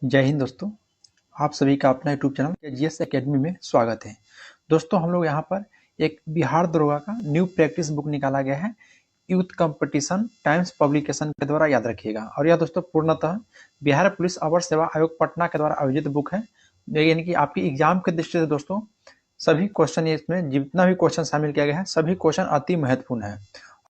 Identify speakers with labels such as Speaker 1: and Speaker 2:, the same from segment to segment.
Speaker 1: जय हिंद दोस्तों। आप सभी का अपना यूट्यूब चैनल जीएस एकेडमी में स्वागत है। दोस्तों हम लोग यहाँ पर एक बिहार दरोगा का न्यू प्रैक्टिस बुक निकाला गया है यूथ कंपटीशन टाइम्स पब्लिकेशन के द्वारा, याद रखिएगा। और यह दोस्तों पूर्णतः बिहार पुलिस अवर सेवा आयोग पटना के द्वारा आयोजित बुक है, यानी कि आपकी एग्जाम के दृष्टि से दोस्तों सभी क्वेश्चन, इसमें जितना भी क्वेश्चन शामिल किया गया है सभी क्वेश्चन अति महत्वपूर्ण है।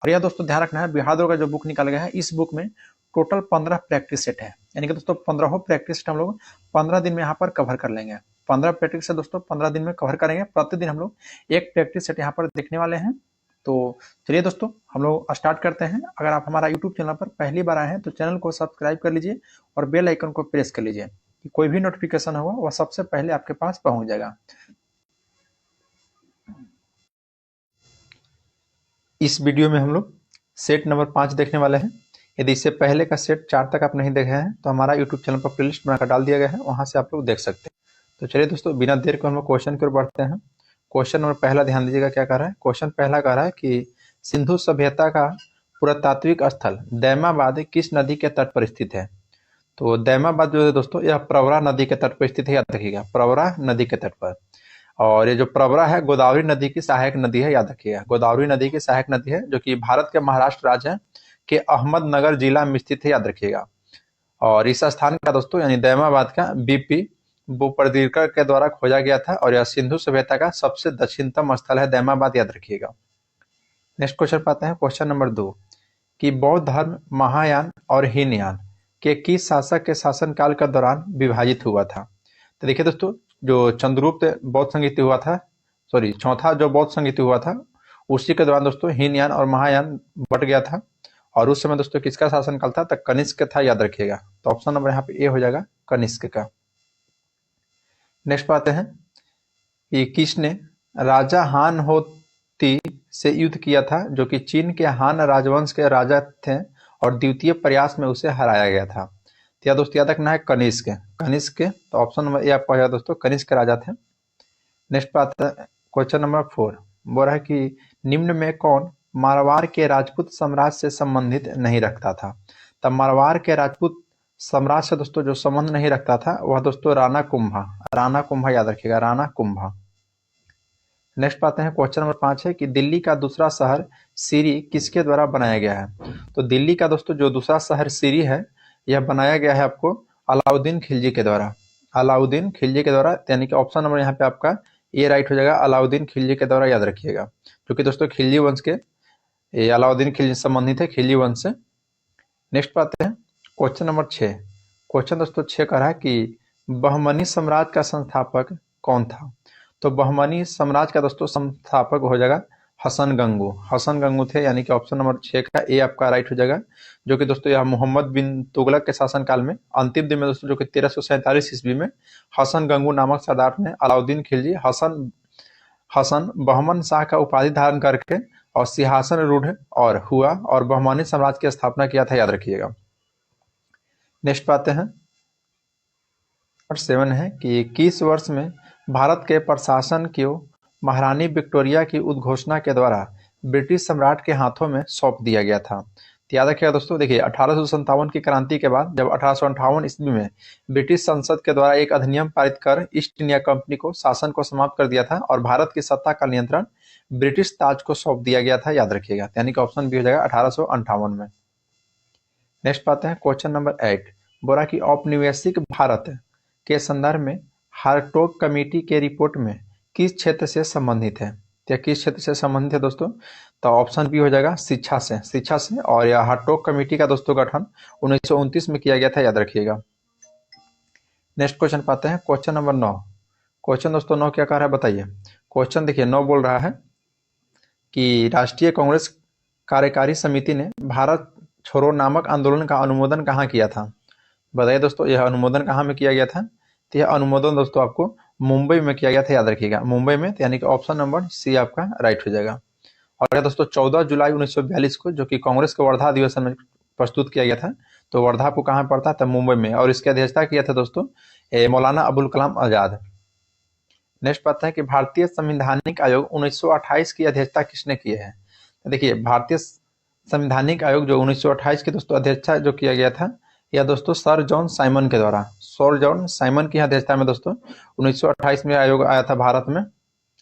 Speaker 1: और यह दोस्तों ध्यान रखना है, बिहार दरोगा जो बुक निकाला गया है इस बुक में टोटल 15 प्रैक्टिस सेट है, यानी कि दोस्तों 15 प्रैक्टिस सेट हम लोग 15 दिन में यहाँ पर कवर कर लेंगे। 15 प्रैक्टिस से दोस्तों 15 दिन में कवर करेंगे। प्रतिदिन हम लोग एक प्रैक्टिस सेट यहाँ पर देखने वाले हैं। तो चलिए दोस्तों हम लोग स्टार्ट करते हैं। अगर आप हमारा यूट्यूब चैनल पर पहली बार आए हैं तो चैनल को सब्सक्राइब कर लीजिए और बेल आइकन को प्रेस कर लीजिए कि कोई भी नोटिफिकेशन होगा वह सबसे पहले आपके पास पहुंच जाएगा। इस वीडियो में हम लोग सेट नंबर 5 देखने वाले हैं। यदि इससे पहले का सेट 4 तक आप नहीं देखे हैं तो हमारा यूट्यूब चैनल पर प्लेलिस्ट बनाकर डाल दिया गया है, वहां से आप लोग देख सकते हैं। तो चलिए दोस्तों बिना देर को हम लोग क्वेश्चन की ओर बढ़ते हैं। क्वेश्चन नंबर पहला ध्यान दीजिएगा क्या कह रहा है। क्वेश्चन पहला कह रहा है कि सिंधु सभ्यता का पुरातात्विक स्थल दैमाबाद किस नदी के तट पर स्थित है। तो दैमाबाद जो है दोस्तों यह प्रवरा नदी के तट पर स्थित है, याद रखिएगा, प्रवरा नदी के तट पर। और ये जो प्रवरा है गोदावरी नदी की सहायक नदी है, याद रखिएगा, गोदावरी नदी की सहायक नदी है जो कि भारत के महाराष्ट्र राज्य के अहमदनगर जिला में स्थित है, याद रखिएगा। और इस स्थान का दोस्तों यानी दैमाबाद का बीपी बुपर्दीकर के द्वारा खोजा गया था और यह सिंधु सभ्यता का सबसे दक्षिणतम स्थल है दैमाबाद, याद रखिएगा। नेक्स्ट क्वेश्चन पाते हैं, क्वेश्चन नंबर 2 कि बौद्ध धर्म महायान और हीनयान के किस शासक के शासनकाल के दौरान विभाजित हुआ था। तो देखिए दोस्तों जो चंद्रगुप्त बौद्ध संगीति हुआ था, चौथा जो बौद्ध संगीति हुआ था उसी के दौरान दोस्तों हीनयान और महायान बट गया था। और उस समय दोस्तों किसका शासनकाल था, तो कनिष्क था, याद रखिएगा। तो ऑप्शन नंबर यहाँ पे ए हो जाएगा कनिष्क का। नेक्स्ट पाते हैं कि किसने राजा हान होती से युद्ध किया था, जो कि चीन के हान राजवंश के राजा थे और द्वितीय प्रयास में उसे हराया गया था। तो या दोस्तों याद रखना है कनिष्क, कनिष्क। तो ऑप्शन नंबर ए आपका है दोस्तों, कनिष्क राजा थे। नेक्स्ट पाते हैं क्वेश्चन नंबर 4, बोल रहा है कि निम्न में कौन मारवाड़ के राजपूत साम्राज्य से संबंधित नहीं रखता था। तब मारवाड़ के राजपूत साम्राज्य से दोस्तों जो संबंध नहीं रखता था वह दोस्तों राणा कुंभा, राणा कुंभा, याद रखिएगा, राणा कुंभा। नेक्स्ट पाते हैं क्वेश्चन नंबर 5 है कि दिल्ली का दूसरा शहर सीरी किसके द्वारा बनाया गया है। तो दिल्ली का दोस्तों जो दूसरा शहर सीरी है यह बनाया गया है आपको अलाउद्दीन खिलजी के द्वारा, अलाउद्दीन खिलजी के द्वारा, यानी कि ऑप्शन नंबर यहाँ पे आपका ये राइट हो जाएगा, अलाउद्दीन खिलजी के द्वारा, याद रखिएगा। क्योंकि दोस्तों खिलजी वंश के अलाउद्दीन खिलजी संबंधित है खिलजी वंश से। नेक्स्ट पाते हैं क्वेश्चन नंबर 6। क्वेश्चन दोस्तों 6 कह रहा है कि बहमनी साम्राज्य का संस्थापक कौन था। तो बहमनी साम्राज्य का दोस्तों संस्थापक हो जाएगा हसन गंगू, हसन गंगू थे, यानी कि ऑप्शन नंबर 6 का ए आपका राइट हो जाएगा। जो कि दोस्तों यह मोहम्मद बिन तुगलक के शासनकाल में अंतिम दिन में दोस्तों जो कि 1347 ईस्वी में हसन गंगू नामक सरदार ने अलाउद्दीन खिलजी हसन बहमन शाह का उपाधि धारण करके और सिंहासन रूढ़ और हुआ और बहमानी साम्राज्य की स्थापना किया था, याद रखिएगा। नेक्स्ट पाते हैं और 7 है कि किस वर्ष में भारत के प्रशासन को महारानी विक्टोरिया की उद्घोषणा के द्वारा ब्रिटिश सम्राट के हाथों में सौंप दिया गया था। तो याद रखिएगा दोस्तों, देखिए 1857 की क्रांति के बाद जब 1858 ईस्वी में ब्रिटिश संसद के द्वारा एक अधिनियम पारित कर ईस्ट इंडिया कंपनी को शासन को समाप्त कर दिया था और भारत की सत्ता का नियंत्रण ब्रिटिश ताज को सौंप दिया गया था, याद रखिएगा। यानी कि ऑप्शन बी हो जाएगा 1858 में। नेक्स्ट पाते हैं क्वेश्चन नंबर 8, बोला कि औपनिवेशिक भारत के संदर्भ में हार्टोग कमेटी के रिपोर्ट में किस क्षेत्र से संबंधित है, या किस क्षेत्र से संबंधित है दोस्तों। तो ऑप्शन बी हो जाएगा शिक्षा से, शिक्षा से। और यह हार्टोग कमेटी का दोस्तों गठन 1929 में किया गया था, याद रखिएगा। नेक्स्ट क्वेश्चन पाते हैं क्वेश्चन नंबर 9। क्वेश्चन दोस्तों 9 क्या कह रहा है बताइए। क्वेश्चन देखिए 9 बोल रहा है कि राष्ट्रीय कांग्रेस कार्यकारी समिति ने भारत छोड़ो नामक आंदोलन का अनुमोदन कहाँ किया था। बताइए दोस्तों यह अनुमोदन कहाँ में किया गया था। तो यह अनुमोदन दोस्तों आपको मुंबई में किया गया था, याद रखिएगा, मुंबई में। यानी कि ऑप्शन नंबर सी आपका राइट हो जाएगा। और दोस्तों 14 जुलाई 1942 को जो कि कांग्रेस के वर्धा अधिवेशन में प्रस्तुत किया गया था, तो वर्धा को कहाँ पड़ता था, मुंबई में। और इसकी अध्यक्षता किया था दोस्तों मौलाना अबुल कलाम आजाद। नेक्स्ट बात है कि भारतीय संवैधानिक आयोग 1928 की अध्यक्षता किसने की है। तो देखिए भारतीय संवैधानिक आयोग जो 1928 की दोस्तों अध्यक्षता जो किया गया था यह दोस्तों सर जॉन साइमन के द्वारा, सर जॉन साइमन की अध्यक्षता में दोस्तों 1928 में आयोग आया था भारत में।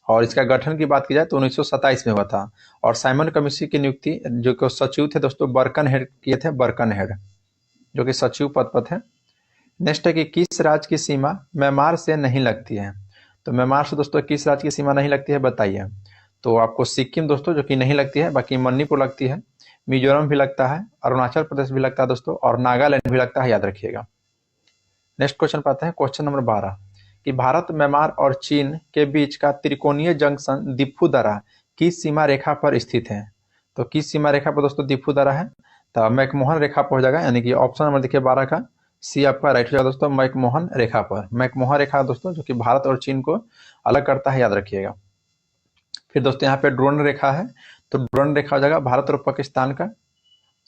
Speaker 1: और इसका गठन की बात की जाए तो 1927 में हुआ था। और साइमन कमीशन की नियुक्ति जो सचिव थे दोस्तों बर्कन हेड किए थे, बर्कन हेड जो कि सचिव पद पर थे। नेक्स्ट है कि किस राज्य की सीमा म्यांमार से नहीं लगती है। तो म्यांमार से दोस्तों किस राज्य की सीमा नहीं लगती है बताइए। तो आपको सिक्किम दोस्तों जो कि नहीं लगती है, बाकी मणिपुर लगती है, मिजोरम भी लगता है, अरुणाचल प्रदेश भी लगता है दोस्तों, और नागालैंड भी लगता है, याद रखिएगा। नेक्स्ट क्वेश्चन पाते हैं, क्वेश्चन नंबर 12 कि भारत म्यांमार और चीन के बीच का त्रिकोणीय जंक्शन दिफू दर्रा किस सीमा रेखा पर स्थित है। तो किस सीमा रेखा पर दोस्तों दिफू दर्रा है, तो मैकमोहन रेखा पर हो जाएगा, यानी कि ऑप्शन नंबर देखिए 12 का सी आपका राइट हो जाएगा दोस्तों, मैकमोहन रेखा पर। मैकमोहन रेखा दोस्तों जो कि भारत और चीन को अलग करता है, याद रखिएगा। फिर दोस्तों यहाँ पे ड्रोन रेखा है, तो ड्रोन रेखा हो जाएगा भारत और पाकिस्तान का,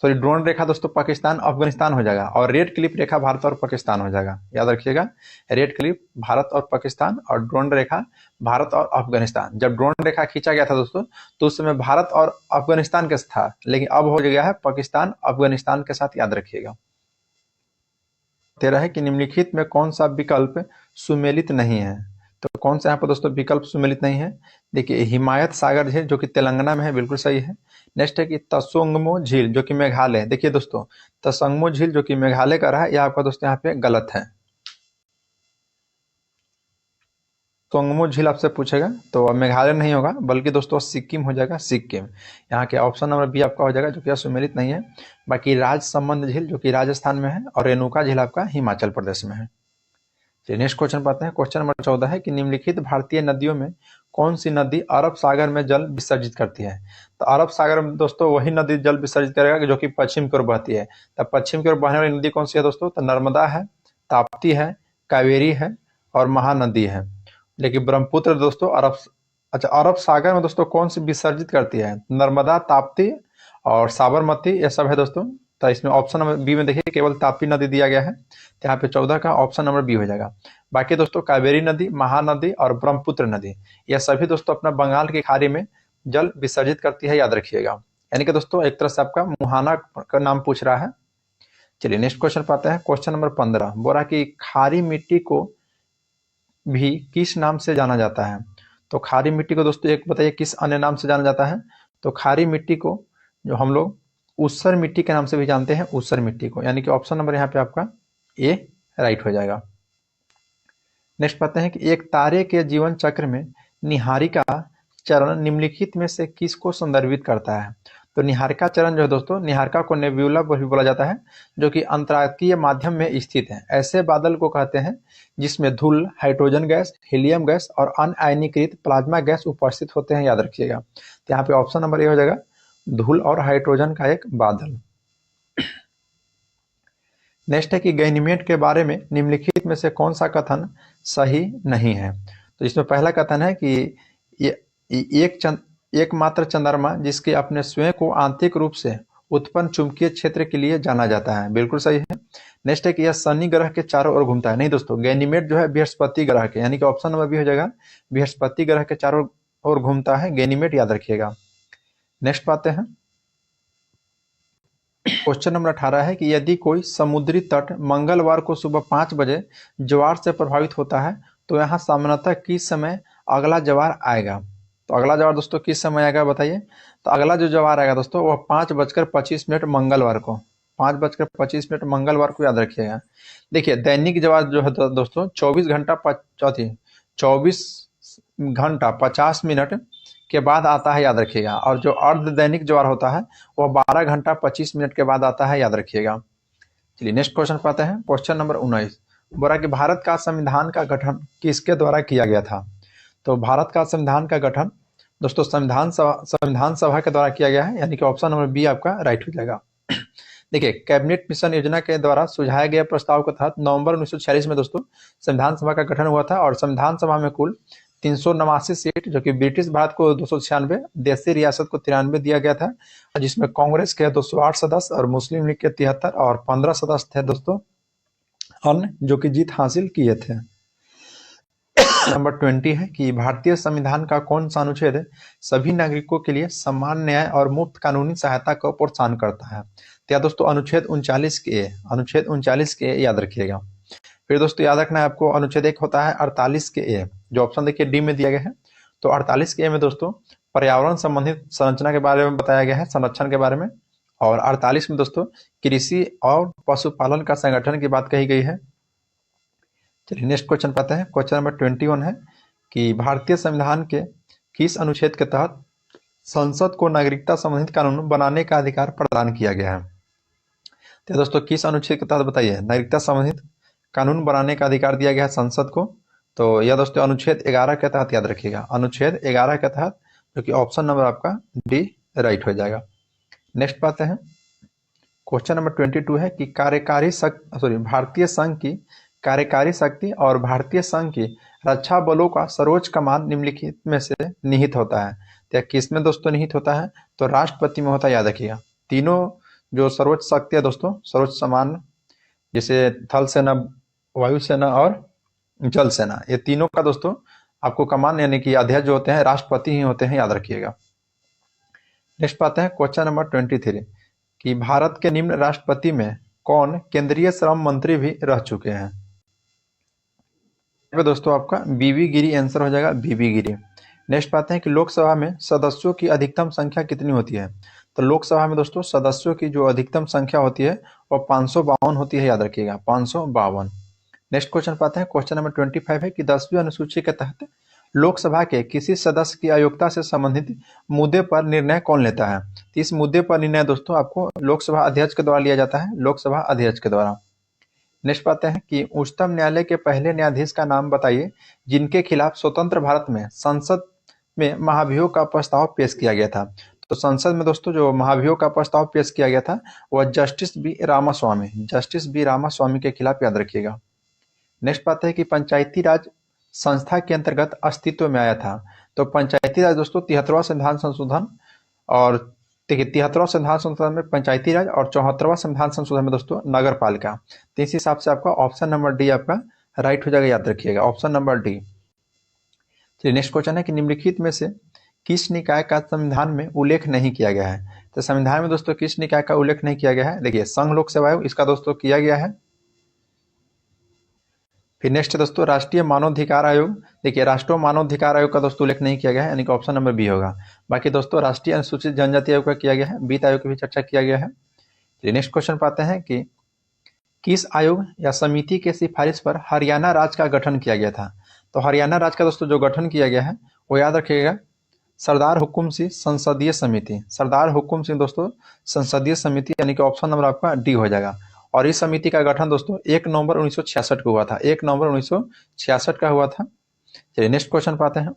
Speaker 1: सॉरी ड्रोन रेखा दोस्तों पाकिस्तान अफगानिस्तान हो जाएगा, और रेड क्लिप रेखा भारत और पाकिस्तान हो जाएगा, याद रखिएगा। रेड क्लिप भारत और पाकिस्तान, और ड्रोन रेखा भारत और अफगानिस्तान। जब ड्रोन रेखा खींचा गया था दोस्तों तो उस समय भारत और अफगानिस्तान के साथ था, लेकिन अब हो गया है पाकिस्तान अफगानिस्तान के साथ, याद रखिएगा। 13 है कि निम्नलिखित में कौन सा विकल्प सुमेलित नहीं है। तो कौन सा यहाँ पर दोस्तों विकल्प सुमेलित नहीं है, देखिए हिमायत सागर झील जो कि तेलंगाना में है, बिल्कुल सही है। नेक्स्ट है कि तसोंगमो झील जो कि मेघालय, देखिए दोस्तों तसंगमो झील जो कि मेघालय का रहा है, यह आपका दोस्तों यहाँ पे गलत है। तोंगमो झील आपसे पूछेगा तो मेघालय नहीं होगा, बल्कि दोस्तों सिक्किम हो जाएगा, सिक्किम। यहाँ के ऑप्शन नंबर बी आपका हो जाएगा जो कि सुमेलित नहीं है। बाकी राजसमंद झील जो कि राजस्थान में है, और रेणुका झील आपका हिमाचल प्रदेश में है। चलिए नेक्स्ट क्वेश्चन पाते हैं, क्वेश्चन नंबर 14 है कि निम्नलिखित भारतीय नदियों में कौन सी नदी अरब सागर में जल विसर्जित करती है। तो अरब सागर में दोस्तों वही नदी जल विसर्जित करेगा जो कि पश्चिम की ओर बहती है। तब पश्चिम की ओर बहने वाली नदी कौन सी है दोस्तों, तो नर्मदा है, ताप्ती है, कावेरी है, और महानदी है। लेकिन ब्रह्मपुत्र दोस्तों अच्छा अरब सागर में दोस्तों कौन सी विसर्जित करती है, नर्मदा, ताप्ती और साबरमती, ये सब है दोस्तों। तो इसमें ऑप्शन नंबर बी में देखिए केवल ताप्ती नदी दिया गया है, तो यहाँ पे 14 का ऑप्शन नंबर बी हो जाएगा। बाकी दोस्तों कावेरी नदी, महानदी और ब्रह्मपुत्र नदी, यह सभी दोस्तों अपना बंगाल की खाड़ी में जल विसर्जित करती है, याद रखिएगा। यानी कि दोस्तों एक तरह से आपका मुहाना का नाम पूछ रहा है। चलिए नेक्स्ट क्वेश्चन पाते हैं, क्वेश्चन नंबर 15 बोल रहा कि खारी मिट्टी को भी किस नाम से जाना जाता है। तो खारी मिट्टी को दोस्तों एक बताइए किस अन्य नाम से जाना जाता है। तो खारी मिट्टी को जो हम लोग ऊसर मिट्टी के नाम से भी जानते हैं, ऊसर मिट्टी को, यानी कि ऑप्शन नंबर यहाँ पे आपका ए राइट हो जाएगा। नेक्स्ट पाते हैं कि एक तारे के जीवन चक्र में निहारिका चरण निम्नलिखित में से किसको संदर्भित करता है। तो निहारिका चरण जो है दोस्तों, निहारिका को नेब्यूला भी बोला जाता है, जो कि अंतरिक्षीय माध्यम में स्थित है। ऐसे बादल को कहते हैं जिसमें धूल, हाइड्रोजन गैस, हीलियम गैस और अनआयनीकृत प्लाज्मा गैस उपस्थित होते हैं, याद रखिएगा। तो यहाँ पे ऑप्शन नंबर ए हो जाएगा, धूल और हाइड्रोजन का एक बादल। नेक्स्ट है कि गैनीमेड के बारे में निम्नलिखित में से कौन सा कथन सही नहीं है। तो इसमें पहला कथन है कि ये एकमात्र चंद्रमा जिसके अपने स्वयं को आंतरिक रूप से उत्पन्न चुंबकीय क्षेत्र के लिए जाना जाता है, बिल्कुल सही है। नेक्स्ट है कि यह शनि ग्रह के चारों ओर घूमता है, नहीं दोस्तों गैनीमेड जो है बृहस्पति ग्रह के, यानी कि ऑप्शन नंबर बी हो जाएगा, बृहस्पति ग्रह के चारों ओर घूमता है गैनीमेड, याद रखिएगा। नेक्स्ट पाते हैं, क्वेश्चन नंबर 18 है कि यदि कोई समुद्री तट मंगलवार को सुबह 5 बजे ज्वार से प्रभावित होता है तो यहाँ सामान्यतः किस समय अगला ज्वार आएगा। तो अगला ज्वार दोस्तों किस समय आएगा बताइए। तो अगला जो ज्वार आएगा दोस्तों वह 5:25 मंगलवार को, 5:25 मंगलवार को, याद रखिएगा। देखिए दैनिक ज्वार जो है दोस्तों 24 घंटा 50 मिनट के बाद आता है, याद रखिएगा। और जो अर्ध दैनिक ज्वार होता है वह 12 घंटा 25 मिनट के बाद आता है, याद रखिएगा। चलिए नेक्स्ट क्वेश्चन पाते हैं, क्वेश्चन नंबर 19 बोला कि भारत का संविधान का गठन किसके द्वारा किया गया था। तो भारत का संविधान का गठन दोस्तों संविधान सभा के द्वारा किया गया है, यानी कि ऑप्शन नंबर बी आपका राइट हो जाएगा। देखिए कैबिनेट मिशन योजना के द्वारा सुझाए गए प्रस्ताव के तहत नवंबर 1946 में दोस्तों संविधान सभा का गठन हुआ था, और संविधान सभा में कुल 389 सीट, जो कि ब्रिटिश भारत को 296, देसी रियासत को 93 दिया गया था, जिसमें कांग्रेस के 208 सदस्य और मुस्लिम लीग के 73 और 15 सदस्य थे दोस्तों अन्य, जो कि जीत हासिल किए थे। नंबर 20 है कि भारतीय संविधान का कौन सा अनुच्छेद सभी नागरिकों के लिए समान न्याय और मुफ्त कानूनी सहायता को प्रोत्साहन करता है। तो या दोस्तों अनुच्छेद 39 के याद रखिएगा। फिर दोस्तों याद रखना है आपको, अनुच्छेद 1 होता है 48 जो ऑप्शन देखिए डी में दिया गया है। तो 48 में दोस्तों पर्यावरण संबंधित संरचना के बारे में बताया गया है, संरक्षण के बारे में। और 48 में दोस्तों कृषि और पशुपालन का संगठन की बात कही गई है। चलिए नेक्स्ट क्वेश्चन पाते हैं। क्वेश्चन नंबर 21 है कि भारतीय संविधान के किस अनुच्छेद के तहत संसद को नागरिकता संबंधित कानून बनाने का अधिकार प्रदान किया गया है? तो दोस्तों किस अनुच्छेद के तहत बताइए नागरिकता संबंधित कानून बनाने का अधिकार दिया गया है संसद को? तो यह दोस्तों अनुच्छेद 11 के तहत याद रखिएगा, अनुच्छेद 11 के तहत, जो कि ऑप्शन नंबर आपका डी राइट हो जाएगा। नेक्स्ट पाते हैं। क्वेश्चन नंबर 22 है कि भारतीय संघ की कार्यकारी शक्ति और भारतीय संघ की रक्षा बलों का सर्वोच्च कमान निम्नलिखित में से निहित होता है? तो किस में दोस्तों निहित होता है? तो राष्ट्रपति में होता है, याद रखिएगा। तीनों जो सर्वोच्च शक्ति है दोस्तों, सर्वोच्च कमान, जैसे थल सेना, वायुसेना और जल सेना, ये तीनों का दोस्तों आपको कमान यानी कि अध्यक्ष जो होते हैं राष्ट्रपति ही होते हैं, याद रखिएगा। नेक्स्ट पाते हैं क्वेश्चन नंबर 23 कि भारत के निम्न राष्ट्रपति में कौन केंद्रीय श्रम मंत्री भी रह चुके हैं? दोस्तों आपका बीबी गिरी आंसर हो जाएगा, बीबी गिरी। नेक्स्ट पाते हैं कि लोकसभा में सदस्यों की अधिकतम संख्या कितनी होती है? तो लोकसभा में दोस्तों सदस्यों की जो अधिकतम संख्या होती है वो 552 होती है, याद रखिएगा, 552। नेक्स्ट क्वेश्चन पाते हैं। क्वेश्चन नंबर 25 है कि 10वीं अनुसूची के तहत लोकसभा के किसी सदस्य की अयोग्यता से संबंधित मुद्दे पर निर्णय कौन लेता है? तो इस मुद्दे पर निर्णय दोस्तों आपको लोकसभा अध्यक्ष के द्वारा लिया जाता है, लोकसभा अध्यक्ष के द्वारा। नेक्स्ट पाते हैं कि उच्चतम न्यायालय के पहले न्यायाधीश का नाम बताइए जिनके खिलाफ स्वतंत्र भारत में संसद में महाभियोग का प्रस्ताव पेश किया गया था। तो संसद में दोस्तों जो महाभियोग का प्रस्ताव पेश किया गया था वह जस्टिस बी रामास्वामी के खिलाफ, याद रखिएगा। नेक्स्ट पाते हैं कि पंचायती राज संस्था के अंतर्गत अस्तित्व में आया था। तो पंचायती राज दोस्तों 73वां संविधान संशोधन, और 73वां संविधान संशोधन में पंचायती राज और 74वां संविधान संशोधन में दोस्तों नगर पालिका। तो इस हिसाब से आपका ऑप्शन नंबर डी आपका राइट हो जाएगा, याद रखिएगा, ऑप्शन नंबर डी। चलिए नेक्स्ट क्वेश्चन है कि निम्नलिखित में से किस निकाय का संविधान में उल्लेख नहीं किया गया है? तो संविधान में दोस्तों किस निकाय का उल्लेख नहीं किया गया है? देखिए संघ लोक सेवा आयोग, इसका दोस्तों किया गया है। फिर नेक्स्ट दोस्तों राष्ट्रीय मानवाधिकार आयोग, देखिए राष्ट्रीय मानवाधिकार आयोग का दोस्तों उल्लेख नहीं किया गया है, यानी कि ऑप्शन नंबर बी होगा। बाकी दोस्तों राष्ट्रीय अनुसूचित जनजाति आयोग का किया गया है, वित्त आयोग की भी चर्चा किया गया है। नेक्स्ट क्वेश्चन पाते हैं कि किस आयोग या समिति के सिफारिश पर हरियाणा राज्य का गठन किया गया था? तो हरियाणा राज्य का दोस्तों जो गठन किया गया है वो याद रखिएगा सरदार हुकुम सिंह संसदीय समिति, सरदार हुकुम सिंह दोस्तों संसदीय समिति, यानी कि ऑप्शन नंबर आपका डी हो जाएगा। और इस समिति का गठन दोस्तों 1 नवंबर 1966 को हुआ था, 1 नवंबर 1966 का हुआ था। चलिए नेक्स्ट क्वेश्चन पाते हैं।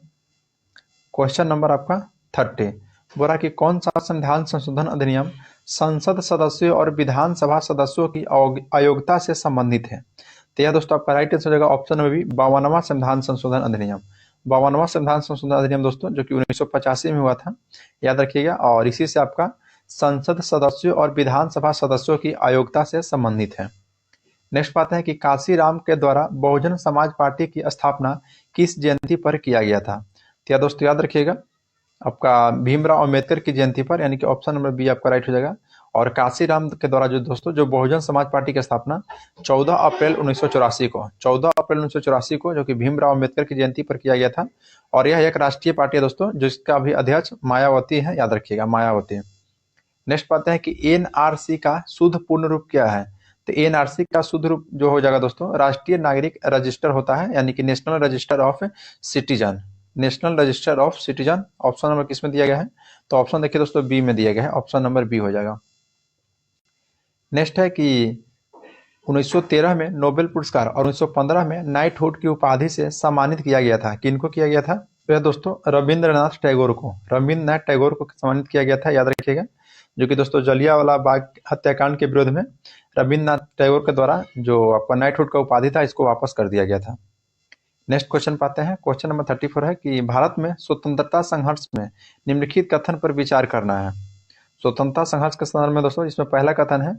Speaker 1: क्वेश्चन नंबर आपका 30 बोला कि कौन सा संविधान संशोधन अधिनियम संसद सदस्यों और विधानसभा सदस्यों की अयोग्यता से संबंधित है? तो यह दोस्तों आपका राइट आंसर हो जाएगा ऑप्शन नंबर बी, 52वां संविधान संशोधन अधिनियम। 52वां संविधान संशोधन अधिनियम दोस्तों जो कि 1985 में हुआ था, याद रखिएगा। और इसी से आपका संसद सदस्यों और विधानसभा सदस्यों की अयोग्यता से संबंधित है। नेक्स्ट पाते हैं कि काशीराम के द्वारा बहुजन समाज पार्टी की स्थापना किस जयंती पर किया गया था? तो यह दोस्तों याद रखिएगा आपका भीमराव अंबेडकर की जयंती पर, यानी कि ऑप्शन नंबर बी आपका राइट हो जाएगा। और काशीराम के द्वारा जो दोस्तों जो बहुजन समाज पार्टी की स्थापना 14 अप्रैल 1984 को, 14 अप्रैल 1984 को, जो कि भीमराव अंबेडकर की जयंती पर किया गया था। और यह एक राष्ट्रीय पार्टी है दोस्तों जिसका भी अध्यक्ष मायावती है, याद रखिएगा, मायावती। नेक्स्ट पाते हैं कि एनआरसी का शुद्ध पूर्ण रूप क्या है? तो एनआरसी का शुद्ध रूप जो हो जाएगा दोस्तों राष्ट्रीय नागरिक रजिस्टर होता है, यानी कि national register of citizen, national register of citizen. Option number किस में दिया गया है? तो ऑप्शन देखिए दोस्तों बी में दिया गया है, ऑप्शन नंबर बी हो जाएगा। नेक्स्ट है कि 1913 में नोबेल पुरस्कार और 1915 में नाइटहुड की उपाधि से सम्मानित किया गया था। किनको किया गया था? तो दोस्तों रविंद्रनाथ टैगोर को, रविंद्रनाथ टैगोर को सम्मानित किया गया था, याद रखिएगा। जो कि दोस्तों जलियांवाला बाग हत्याकांड के विरोध में रविंद्रनाथ टैगोर के द्वारा जो आपका नाइटहुड का उपाधि था इसको वापस कर दिया गया था। नेक्स्ट क्वेश्चन पाते हैं। क्वेश्चन नंबर 34 है कि भारत में स्वतंत्रता संघर्ष में निम्नलिखित कथन पर विचार करना है। स्वतंत्रता संघर्ष के संदर्भ में दोस्तों इसमें पहला कथन है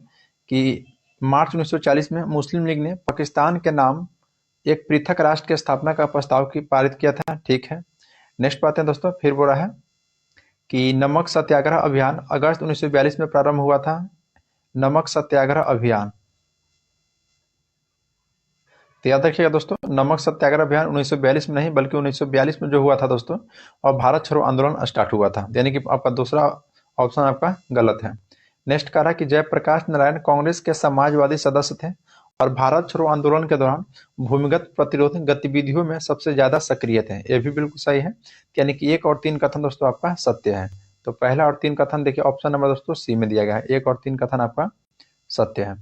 Speaker 1: कि मार्च 1940 में मुस्लिम लीग ने पाकिस्तान के नाम एक पृथक राष्ट्र की स्थापना का प्रस्ताव की पारित किया था, ठीक है। नेक्स्ट पाते हैं दोस्तों, फिर बोला है कि नमक सत्याग्रह अभियान अगस्त 1942 में प्रारंभ हुआ था। नमक सत्याग्रह अभियान। तो याद रखिएगा दोस्तों, नमक सत्याग्रह अभियान 1942 में नहीं बल्कि 1942 में जो हुआ था दोस्तों, और भारत छोड़ो आंदोलन स्टार्ट हुआ था, यानी कि आपका दूसरा ऑप्शन आपका गलत है। नेक्स्ट कह रहा है कि जयप्रकाश नारायण कांग्रेस के समाजवादी सदस्य थे और भारत छोड़ो आंदोलन के दौरान भूमिगत प्रतिरोध गतिविधियों में सबसे ज्यादा सक्रिय थे। यह भी बिल्कुल सही है, यानी कि 1 और 3 कथन दोस्तों आपका सत्य है। तो पहला और 3 कथन देखिए ऑप्शन नंबर दोस्तों सी में दिया गया है, 1 और 3 कथन आपका सत्य है।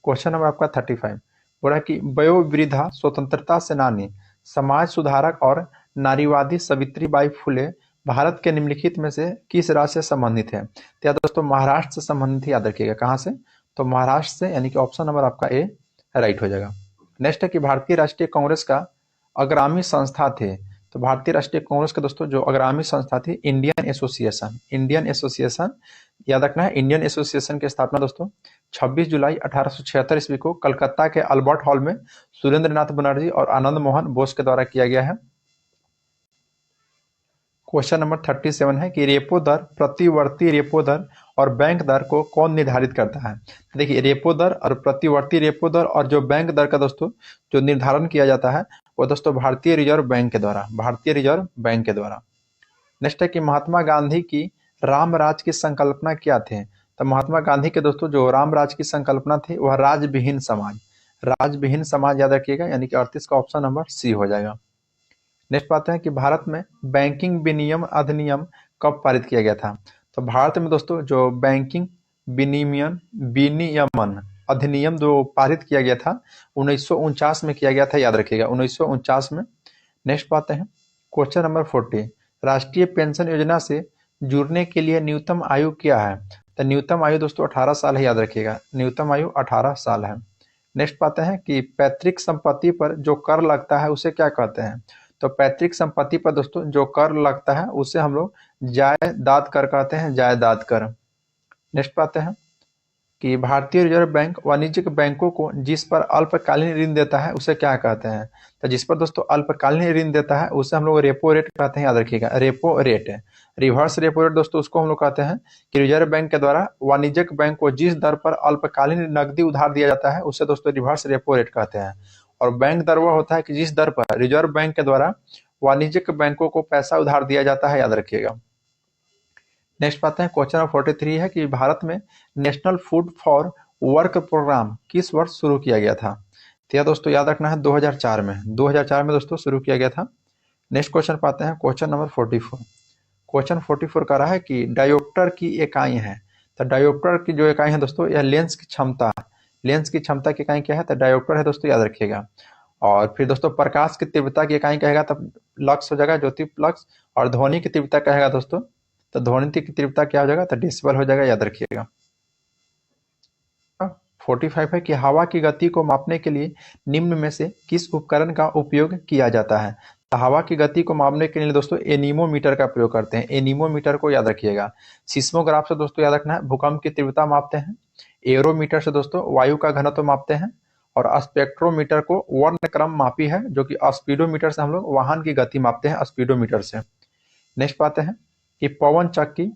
Speaker 1: क्वेश्चन नंबर आपका 35 बोला कि वयोवृद्धा स्वतंत्रता सेनानी, समाज सुधारक और नारीवादी सावित्रीबाई फुले भारत के निम्नलिखित में से किस राज्य से संबंधित है। तो याद दोस्तों महाराष्ट्र से संबंधित, याद रखिएगा कहाँ से, तो महाराष्ट्र से, यानी कि ऑप्शन नंबर आपका ए राइट हो जाएगा। नेक्स्ट है कि भारतीय राष्ट्रीय कांग्रेस का अग्रामी संस्था थे। तो भारतीय राष्ट्रीय कांग्रेस के दोस्तों जो अग्रामी संस्था थी इंडियन एसोसिएशन। इंडियन एसोसिएशन याद रखना है, इंडियन एसोसिएशन की स्थापना दोस्तों 26 जुलाई 1876 ईस्वी को कलकत्ता के अल्बर्ट हॉल में सुरेंद्रनाथ बनर्जी और आनंद मोहन बोस के द्वारा किया गया है। क्वेश्चन नंबर 37 है कि रेपो दर, प्रतिवर्ती रेपो दर और बैंक दर को कौन निर्धारित करता है। देखिए रेपो दर और प्रतिवर्ती रेपो दर और जो बैंक दर का दोस्तों जो निर्धारण किया जाता है वो दोस्तों भारतीय रिजर्व बैंक के द्वारा, भारतीय रिजर्व बैंक के द्वारा। नेक्स्ट है कि महात्मा गांधी की राम राज की संकल्पना क्या थे। तो महात्मा गांधी के दोस्तों जो राम राज की संकल्पना थी वह राजविहीन समाज, राजविहीन समाज याद रखिएगा, यानी कि 38 का ऑप्शन नंबर सी हो जाएगा। नेक्स्ट बात है कि भारत में बैंकिंग विनियम अधिनियम कब पारित किया गया था। तो भारत में दोस्तों जो बैंकिंग विनियमन अधिनियम जो पारित किया गया था 1949 में किया गया था, याद रखिएगा 1949 में। नेक्स्ट बात है क्वेश्चन नंबर 40, राष्ट्रीय पेंशन योजना से जुड़ने के लिए न्यूनतम आयु क्या है। तो न्यूनतम आयु दोस्तों 18 साल है, याद रखिएगा न्यूनतम आयु 18 साल है। नेक्स्ट बात है कि पैतृक संपत्ति पर जो कर लगता है उसे क्या कहते हैं। तो पैतृक संपत्ति पर दोस्तों जो कर लगता है उसे हम लोग जायदाद कर कहते हैं, जायदाद कर। नेक्स्ट बात है कि भारतीय रिजर्व बैंक वाणिज्यिक बैंकों को जिस पर अल्पकालीन ऋण देता है उसे क्या कहते हैं। तो जिस पर दोस्तों अल्पकालीन ऋण देता है उसे हम लोग रेपो रेट कहते हैं, याद रखिएगा रेपो रेट है। रिवर्स रेपो रेट दोस्तों उसको हम लोग कहते हैं कि रिजर्व बैंक के द्वारा वाणिज्यिक बैंक को जिस दर पर अल्पकालीन नकदी उधार दिया जाता है उसे दोस्तों रिवर्स रेपो रेट कहते हैं। और बैंक दर वह होता है कि जिस दर पर रिजर्व बैंक के द्वारा वाणिज्यिक बैंकों को पैसा उधार दिया जाता है, याद रखिएगा। नेक्स्ट बात है क्वेश्चन नंबर 43 है कि भारत में national food for work program किस वर्ष शुरू किया गया था। तो यह दोस्तों याद रखना है 2004 में, 2004 में दोस्तों शुरू किया गया था। नेक्स्ट क्वेश्चन पाते हैं क्वेश्चन नंबर 44। क्वेश्चन 44 कह रहा है कि डायोप्टर की इकाई है। तो डायोप्टर की जो इकाई है दोस्तों यह लेंस की क्षमता, लेंस की क्षमता की इकाई क्या है, तो डायोप्टर है दोस्तों, याद रखिएगा। और फिर दोस्तों प्रकाश की तीव्रता की इकाई कहेगा तब लक्स हो जाएगा, ज्योतिप्लक्स। और ध्वनि की तीव्रता कहेगा दोस्तों तो ध्वनि की तीव्रता क्या हो जाएगा, तो डेसिबल हो जाएगा, याद रखिएगा। 45 है कि हवा की गति को मापने के लिए निम्न में से किस उपकरण का उपयोग किया जाता है। तो हवा की गति को मापने के लिए दोस्तों एनीमोमीटर का प्रयोग करते हैं, एनीमोमीटर को याद रखिएगा। सिस्मोग्राफ से दोस्तों याद रखना है भूकंप की तीव्रता मापते हैं। एरोमीटर से दोस्तों वायु का घनत्व मापते हैं। और स्पेक्ट्रोमीटर को वर्णक्रम मापी है, जो कि स्पीडोमीटर से हम लोग वाहन की गति मापते हैं, स्पीडोमीटर से। नेक्स्ट बात है कि पवन चक्की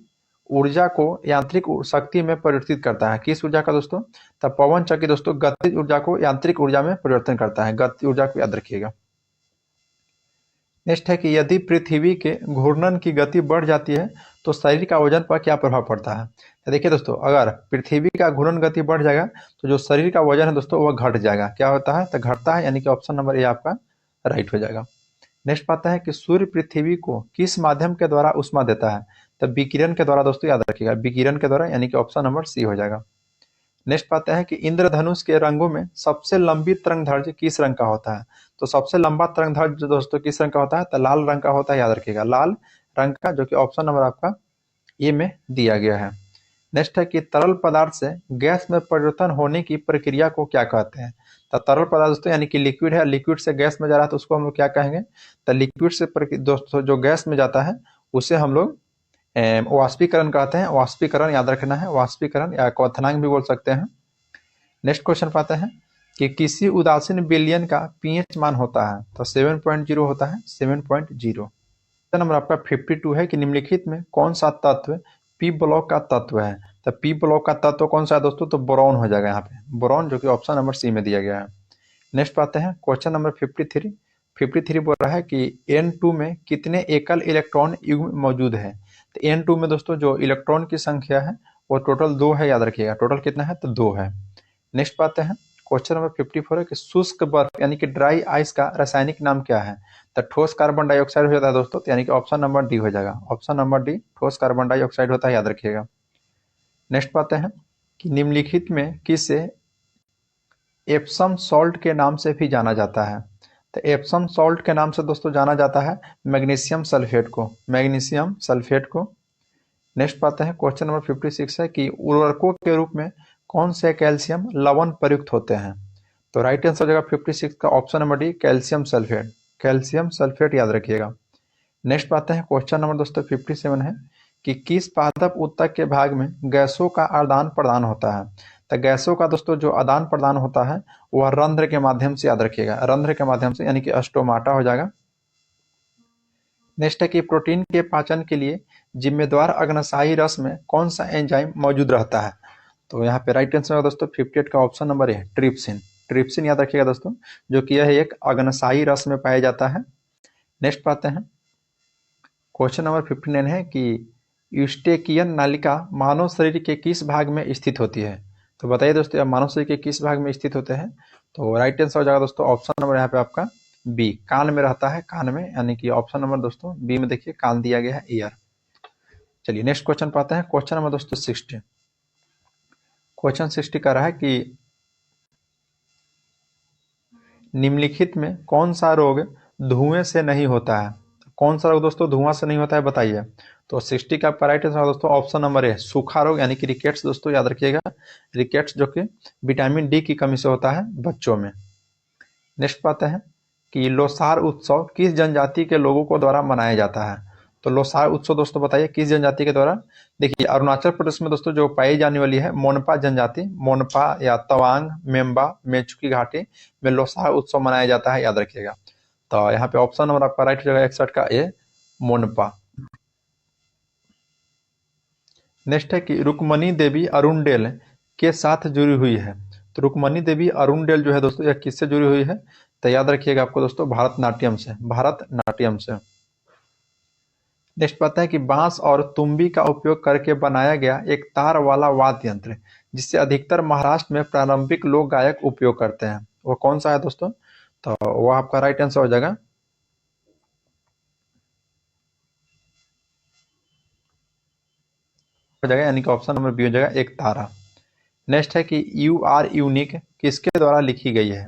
Speaker 1: ऊर्जा को यांत्रिक शक्ति में परिवर्तित करता है, किस ऊर्जा का दोस्तों, तब पवन चक्की दोस्तों गतिज ऊर्जा को यांत्रिक ऊर्जा में परिवर्तन करता है, गति ऊर्जा को याद रखिएगा। नेक्स्ट है कि यदि पृथ्वी के घूर्णन की गति बढ़ जाती है तो शरीर का वजन पर क्या प्रभाव पड़ता है। तो देखिए दोस्तों अगर पृथ्वी का घूर्णन गति बढ़ जाएगा तो जो शरीर का वजन है दोस्तों वह घट जाएगा, क्या होता है, तो घटता है, यानी कि ऑप्शन नंबर ए आपका राइट हो जाएगा। नेक्स्ट बात है कि सूर्य पृथ्वी को किस माध्यम के द्वारा उष्मा देता है। तो विकिरण के द्वारा दोस्तों, याद रखिएगा विकिरण के द्वारा, यानी कि ऑप्शन नंबर सी हो जाएगा। नेक्स्ट बात है कि इंद्रधनुष के रंगों में सबसे लंबी तरंगदैर्घ्य किस रंग का होता है। तो सबसे लंबा तरंगदैर्घ्य दोस्तों किस रंग का होता है, तो लाल रंग का होता है, याद रखिएगा लाल रंग का, जो कि ऑप्शन नंबर आपका ए में दिया गया है। नेक्स्ट है कि तरल पदार्थ से गैस में परिवर्तन होने की प्रक्रिया को क्या कहते हैं। तो तरल पदार्थ दोस्तों यानी कि लिक्विड है, लिक्विड से गैस में जा रहा है तो उसको हम लोग क्या कहेंगे, तो लिक्विड से दोस्तों जो गैस में जाता है उसे हम लोग वाष्पीकरण कहते हैं, वाष्पीकरण याद रखना है, वाष्पीकरण या क्वथनांक भी बोल सकते हैं। नेक्स्ट क्वेश्चन पाते हैं कि किसी उदासीन विलयन का पीएच मान होता है, तो 7.0 होता है, 7.0। नंबर आपका 52 है कि निम्नलिखित में कौन सा तत्व पी ब्लॉक का तत्व है। तो पी ब्लॉक का तत्व कौन सा है दोस्तों, तो बोरॉन हो जाएगा यहाँ पे, बोरॉन, जो कि ऑप्शन नंबर सी में दिया गया है। नेक्स्ट आते हैं क्वेश्चन नंबर 53 बोल रहा है कि N2 में कितने एकल इलेक्ट्रॉन युग्म मौजूद है। तो N2 में दोस्तों जो इलेक्ट्रॉन की संख्या है वो टोटल 2 है, याद रखिएगा, टोटल कितना है, तो 2 है। नेक्स्ट बात है क्वेश्चन नंबर 54 है कि शुष्क बर्फ यानी कि ड्राई आइस का रासायनिक नाम क्या है। तो ठोस कार्बन डाइऑक्साइड हो जाता है दोस्तों, तो यानी कि ऑप्शन नंबर डी हो जाएगा, ऑप्शन नंबर डी ठोस कार्बन डाइऑक्साइड होता है, याद रखिएगा। नेक्स्ट बात है कि निम्नलिखित में किसे एप्सम सॉल्ट के नाम से भी जाना जाता है। तो एप्सम सॉल्ट के नाम से दोस्तों जाना जाता है मैग्नीशियम सल्फेट को, मैग्नीशियम सल्फेट को। नेक्स्ट बात है क्वेश्चन नंबर 56 है कि उर्वरकों के रूप में कौन से कैल्शियम लवण प्रयुक्त होते हैं। तो राइट आंसर हो जाएगा 56 का option number D, calcium sulphate, calcium sulphate, याद रखिएगा। नेक्स्ट बात है क्वेश्चन नंबर दोस्तों 57 है कि किस पादप ऊतक के भाग में गैसों का आदान प्रदान होता है। तो गैसों का दोस्तों जो आदान प्रदान होता है वह रंध्र के माध्यम से, याद रखिएगा, रंध्र के माध्यम से, यानी कि स्टोमाटा हो जाएगा। नेक्स्ट है कि प्रोटीन के पाचन के लिए जिम्मेदार अग्नाशयी रस में कौन सा एंजाइम मौजूद रहता है। तो यहाँ पे राइट आंसर है दोस्तों 58 का ऑप्शन नंबर है ट्रिप्सिन, ट्रिप्सिन, याद रखिएगा दोस्तों, जो कि यह एक अग्नाशयी रस में पाया जाता है। नेक्स्ट पाते हैं क्वेश्चन नंबर 59 है कि यूस्टेकियन नालिका मानव शरीर के किस भाग में स्थित होती है। तो बताइए दोस्तों मानव शरीर के किस भाग में स्थित होते हैं। तो राइट आंसर हो जाएगा दोस्तों ऑप्शन नंबर यहाँ पे आपका बी, कान में रहता है, कान में, यानी कि ऑप्शन नंबर दोस्तों बी में देखिए कान दिया गया है, ईयर। चलिए नेक्स्ट क्वेश्चन पाते हैं क्वेश्चन नंबर दोस्तों 60। क्वेश्चन 60 का रहा है कि निम्नलिखित में कौन सा रोग धुएं से नहीं होता है। कौन सा रोग दोस्तों धुआं से नहीं होता है, बताइए। तो 60 का राइट आंसर दोस्तों ऑप्शन नंबर है सूखा रोग, यानी कि रिकेट्स दोस्तों, याद रखिएगा, रिकेट्स, जो कि विटामिन डी की कमी से होता है बच्चों में। नेक्स्ट बात है कि लोसार उत्सव किस जनजाति के लोगों को द्वारा मनाया जाता है। तो लोसार उत्सव दोस्तों बताइए किस जनजाति के द्वारा। देखिए अरुणाचल प्रदेश में दोस्तों जो पाई जाने वाली है मोनपा जनजाति, मोनपा या तवांग, मेम्बा, मेचुकी घाटी में लोसार उत्सव मनाया जाता है, याद रखिएगा। तो यहाँ पे ऑप्शन नंबर आपका राइट हो जाएगा 61 का ए, मोनपा। नेक्स्ट है कि रुक्मणी देवी अरुणडेल के साथ जुड़ी हुई है। तो रुक्मणी देवी अरुणडेल जो है दोस्तों यह किससे जुड़ी हुई है। तो याद रखिएगा आपको दोस्तों भारतनाट्यम से, भारतनाट्यम से। नेक्स्ट बात है कि बांस और तुम्बी का उपयोग करके बनाया गया एक तार वाला वाद्य यंत्र जिससे अधिकतर महाराष्ट्र में प्रारंभिक लोक गायक उपयोग करते हैं, वो कौन सा है दोस्तों। तो वह आपका राइट आंसर हो जाएगा यानी कि ऑप्शन नंबर बी हो जाएगा एक तारा। नेक्स्ट है कि यू आर यूनिक किसके द्वारा लिखी गई है।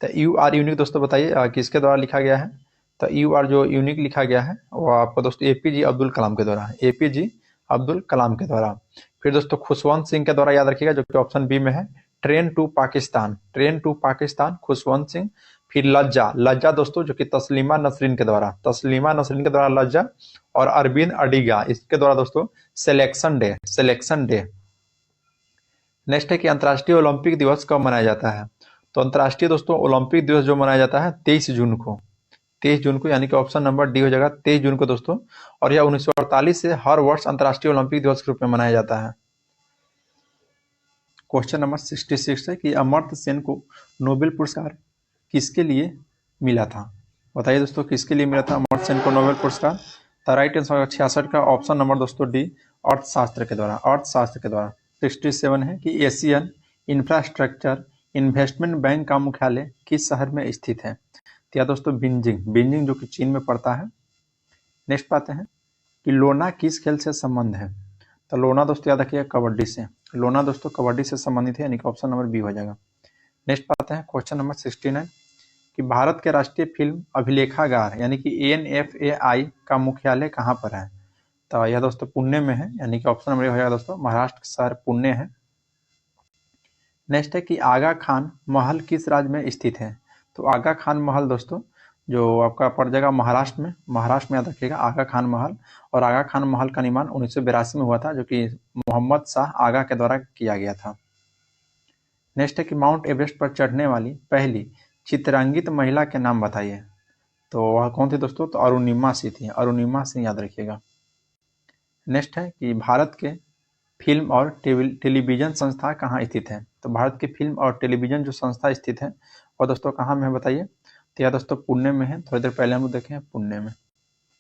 Speaker 1: तो यू आर यूनिक दोस्तों बताइए किसके द्वारा लिखा गया है। तो यू आर जो यूनिक लिखा गया है वो आपको दोस्तों एपीजे अब्दुल कलाम के द्वारा, एपीजे अब्दुल कलाम के द्वारा। फिर दोस्तों खुशवंत सिंह के द्वारा, याद रखिएगा, जो कि ऑप्शन बी में है, train to Pakistan, train to Pakistan, Khushwant Singh. फिर लज्जा, लज्जा दोस्तों जो कि तस्लीमा नसरीन के द्वारा, तस्लीमा नसरीन के द्वारा लज्जा। और अरविंद अडिगा इसके द्वारा दोस्तों selection day, selection day. Next है कि अंतर्राष्ट्रीय ओलंपिक दिवस कब मनाया जाता है। तो अंतर्राष्ट्रीय दोस्तों ओलंपिक दिवस जो मनाया जाता है 23 जून को, 23 जून को, यानी कि ऑप्शन नंबर डी हो जाएगा 23 जून को दोस्तों। और यह 1948 से हर वर्ष अंतर्राष्ट्रीय ओलंपिक दिवस के रूप में मनाया जाता है। क्वेश्चन नंबर 66 है कि अमर्त्य सेन को नोबेल पुरस्कार किसके लिए मिला था। बताइए दोस्तों किसके लिए मिला था अमर्त्य सेन को नोबेल पुरस्कार। तो राइट आंसर 66 का ऑप्शन नंबर दोस्तों डी, अर्थशास्त्र के द्वारा, अर्थशास्त्र के द्वारा। 67 है कि एशियन इंफ्रास्ट्रक्चर इन्वेस्टमेंट बैंक का मुख्यालय किस शहर में स्थित है। तो या दोस्तों बीजिंग, बीजिंग जो कि चीन में पड़ता है। नेक्स्ट बात है कि लोना किस खेल से संबंध है। तो लोना दोस्तों याद रखिएगा कबड्डी से, लोना दोस्तों कबड्डी से संबंधित है, यानी कि ऑप्शन नंबर बी हो जाएगा। नेक्स्ट बात है क्वेश्चन नंबर 69 कि भारत के राष्ट्रीय फिल्म अभिलेखागार यानी कि ANFAI का मुख्यालय कहाँ पर है। तो यह दोस्तों पुणे में है, यानी कि ऑप्शन नंबर हो जाएगा दोस्तों महाराष्ट्र शहर पुणे है। नेक्स्ट है कि आगा खान महल किस राज्य में स्थित है। तो आगा खान महल दोस्तों जो आपका पड़ जाएगा महाराष्ट्र में, महाराष्ट्र में याद रखिएगा आगा खान महल। और आगा खान महल का निर्माण 1982 में हुआ था, जो कि मोहम्मद शाह आगा के द्वारा किया गया था। नेक्स्ट है कि माउंट एवरेस्ट पर चढ़ने वाली पहली चित्रांकित महिला के नाम बताइए। तो वह कौन थी दोस्तों। तो अरुणिमा सिंह थी, अरुणिमा सिंह, याद रखिएगा। नेक्स्ट है कि भारत के फिल्म और टेलीविजन संस्था कहाँ स्थित है? तो भारत की फिल्म और टेलीविजन जो संस्था स्थित है और दोस्तों कहाँ में है बताइए? तो यह दोस्तों पुणे में है। थोड़ी देर पहले हम लोग देखे हैं पुणे में।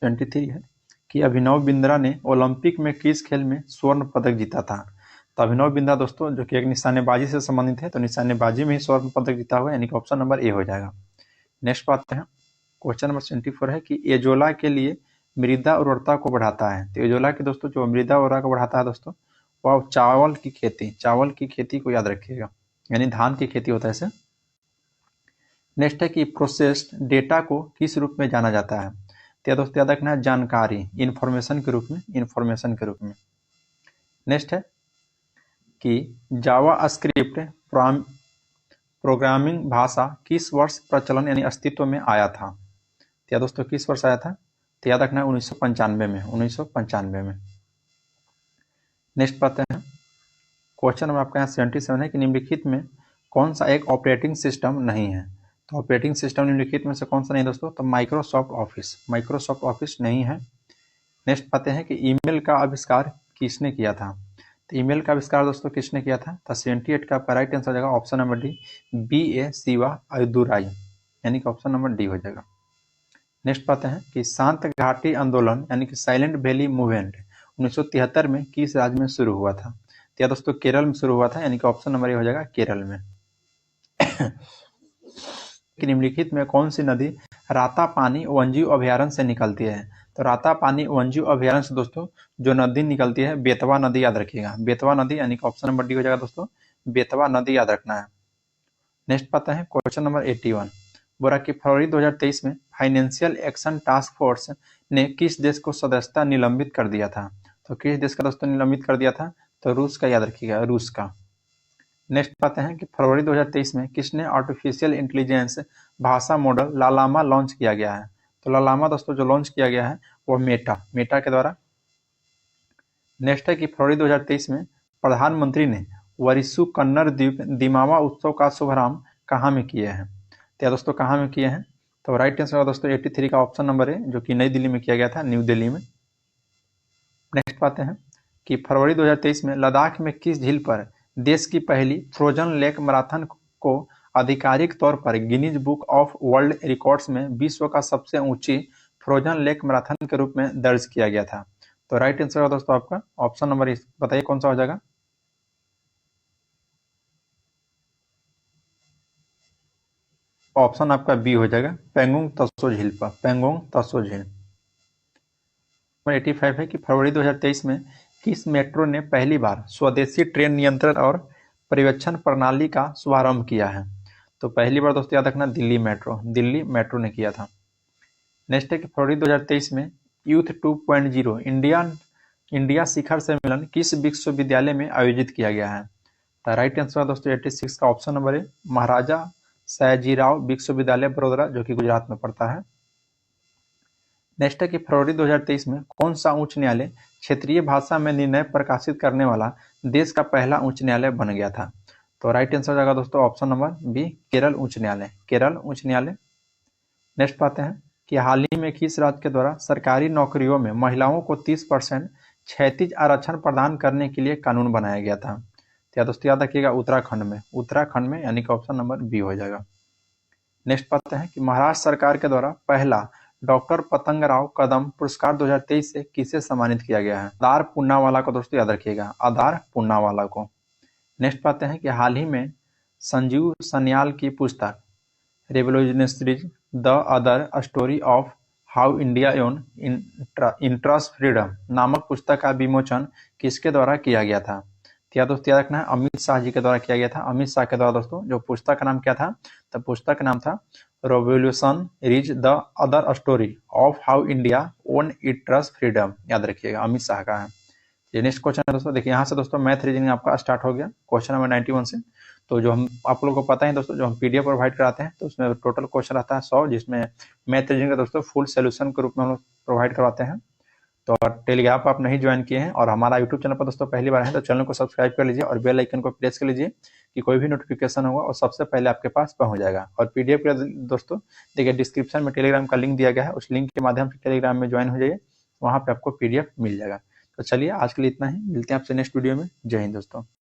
Speaker 1: 23 है कि अभिनव बिंद्रा ने ओलंपिक में किस खेल में स्वर्ण पदक जीता था? तो अभिनव बिंद्रा दोस्तों जो कि एक निशानेबाजी से संबंधित है, तो निशानेबाजी में ही स्वर्ण पदक जीता हुआ है, यानी कि ऑप्शन नंबर ए हो जाएगा। नेक्स्ट बात है, क्वेश्चन नंबर 24 है कि एजोला के लिए मृदा उर्वरता को बढ़ाता है। तो एजोला के दोस्तों जो मृदा उर्वरता को बढ़ाता है दोस्तों, वह चावल की खेती को याद रखिएगा, यानी धान की खेती होता है इसे। नेक्स्ट है कि प्रोसेस्ड डेटा को किस रूप में जाना जाता है? तो दोस्तों याद रखना है जानकारी, इंफॉर्मेशन के रूप में। नेक्स्ट है कि जावा स्क्रिप्ट प्रोग्रामिंग भाषा किस वर्ष प्रचलन यानी अस्तित्व में आया था? तो दोस्तों किस वर्ष आया था? तो याद रखना है 1995 में। नेक्स्ट बात है, क्वेश्चन नंबर आपका यहाँ 77 है कि निम्नलिखित में कौन सा एक ऑपरेटिंग सिस्टम नहीं है? तो ऑपरेटिंग सिस्टम निम्नलिखित में से कौन सा नहीं दोस्तों? तो माइक्रोसॉफ्ट ऑफिस नहीं है। नेक्स्ट बातें हैं कि ईमेल का आविष्कार किसने किया था? तो ईमेल का आविष्कार दोस्तों किसने किया था? तो 78 का आपका राइट आंसर हो जाएगा option number D, B.A. Shiva Ayyadurai, यानी कि ऑप्शन नंबर डी हो जाएगा। नेक्स्ट बातें हैं कि शांत घाटी आंदोलन यानी कि साइलेंट वैली मूवमेंट 1973 में किस राज्य में शुरू हुआ था? तो दोस्तों केरल में शुरू हुआ था, यानी कि ऑप्शन नंबर ए हो जाएगा केरल में। कि निम्नलिखित में कौन सी नदी रातापानी वन्यजीव अभयारण्य से निकलती है? तो रातापानी वन्यजीव अभयारण्य से दोस्तों जो नदी निकलती है बेतवा नदी, याद रखिएगा बेतवा नदी, यानी कि ऑप्शन नंबर डी हो जाएगा दोस्तों बेतवा नदी, याद रखना है। नेक्स्ट पता है क्वेश्चन नंबर 81, बोला कि फरवरी 2023 में फाइनेंशियल एक्शन टास्क फोर्स ने किस देश को सदस्यता निलंबित कर दिया था? तो किस देश का दोस्तों निलंबित कर दिया था? तो रूस का, याद रखिएगा रूस का। नेक्स्ट पाते हैं कि फरवरी 2023 में किसने आर्टिफिशियल इंटेलिजेंस भाषा मॉडल लालामा लॉन्च किया गया है? तो लालामा दोस्तों जो लॉन्च किया गया है वो मेटा के द्वारा। नेक्स्ट है कि फरवरी 2023 में प्रधानमंत्री ने वरिसु कन्नड़ द्वीप दिमावा उत्सव का शुभारंभ कहाँ में किए हैं? तो दोस्तों कहाँ में किए हैं? तो राइट आंसर दोस्तों 83 का ऑप्शन नंबर है, जो कि नई दिल्ली में किया गया था, न्यू दिल्ली में। नेक्स्ट पाते हैं कि फरवरी 2023 में लद्दाख में किस झील पर देश की पहली फ्रोजन लेक मैराथन को आधिकारिक तौर पर Guinness book of world records में विश्व का सबसे ऊंची फ्रोजन लेक मैराथन के रूप में दर्ज किया गया था? तो राइट आंसर दोस्तों आपका ऑप्शन नंबर बताइए कौन सा हो जाएगा? ऑप्शन आपका बी हो जाएगा पेंगोंग तत्सो झील पर, पेंगोंग तत्सो झील। 85 है कि फरवरी 2023 में किस मेट्रो ने पहली बार स्वदेशी ट्रेन नियंत्रण और पर्यवेक्षण प्रणाली का शुभारंभ किया है? तो पहली बार दोस्तों याद रखना दिल्ली मेट्रो ने किया था। नेक्स्ट है कि फरवरी 2023 में यूथ 2.0 इंडिया शिखर सम्मेलन किस विश्वविद्यालय में आयोजित किया गया है? तो राइट आंसर दोस्तों 86 का ऑप्शन नंबर है महाराजा सयाजीराव विश्वविद्यालय बड़ोदरा, जो कि गुजरात में पड़ता है। नेक्स्ट है कि फरवरी 2023 में कौन सा उच्च न्यायालय क्षेत्रीय भाषा में निर्णय प्रकाशित करने वाला देश का पहला उच्च न्यायालय बन गया था? तो राइट आंसर जाएगा दोस्तों ऑप्शन नंबर बी केरल उच्च न्यायालय। नेक्स्ट पाते हैं कि हाल ही में किस राज्य के द्वारा सरकारी नौकरियों में महिलाओं को 30% क्षैतिज आरक्षण प्रदान करने के लिए कानून बनाया गया था? तो दोस्तों याद रखिएगा उत्तराखंड में, यानी कि ऑप्शन नंबर बी हो जाएगा। नेक्स्ट पाते हैं कि महाराष्ट्र सरकार के द्वारा पहला डॉक्टर पतंगराव कदम पुरस्कार 2023 से किसे सम्मानित किया गया है? आधार पूनावाला को दोस्तों याद रखिएगा, आधार पूनावाला को। नेक्स्ट पाते हैं कि हाल ही में संजीव सन्याल की पुस्तक revolutionaries the other story of how India own interest freedom नामक पुस्तक का विमोचन किसके द्वारा किया गया था? क्या दोस्तों याद रखना है अमित शाह जी के द्वारा किया गया था। अमित शाह के द्वारा दोस्तों जो पुस्तक का नाम क्या था? तो पुस्तक का नाम था revolution reach the other story of how India own it's freedom, याद रखिएगा अमित शाह का है। ये नेक्स्ट क्वेश्चन है दोस्तों, देखिए यहाँ से दोस्तों मैथ रीजनिंग आपका स्टार्ट हो गया क्वेश्चन नंबर 91 से। तो जो हम आप लोगों को पता है दोस्तों, जो हम पीडीएफ प्रोवाइड कराते हैं तो उसमें टोटल क्वेश्चन आता है 100, जिसमें मैथ रीजनिंग का दोस्तों फुल सोल्यूशन के रूप में हम लोग प्रोवाइड करवाते हैं। तो टेलीग्राम पर आप नहीं ज्वाइन किए हैं और हमारा यूट्यूब चैनल पर दोस्तों पहली बार है तो चैनल को सब्सक्राइब कर लीजिए और बेल आइकन को प्रेस कर लीजिए कि कोई भी नोटिफिकेशन होगा और सबसे पहले आपके पास पहुंच जाएगा। और पीडीएफ के दोस्तों देखिए डिस्क्रिप्शन में टेलीग्राम का लिंक दिया गया है, उस लिंक के माध्यम से टेलीग्राम में ज्वाइन हो जाइए, वहाँ पे आपको पीडीएफ मिल जाएगा। तो चलिए आज के लिए इतना ही, मिलते हैं आपसे नेक्स्ट वीडियो में। जय हिंद दोस्तों।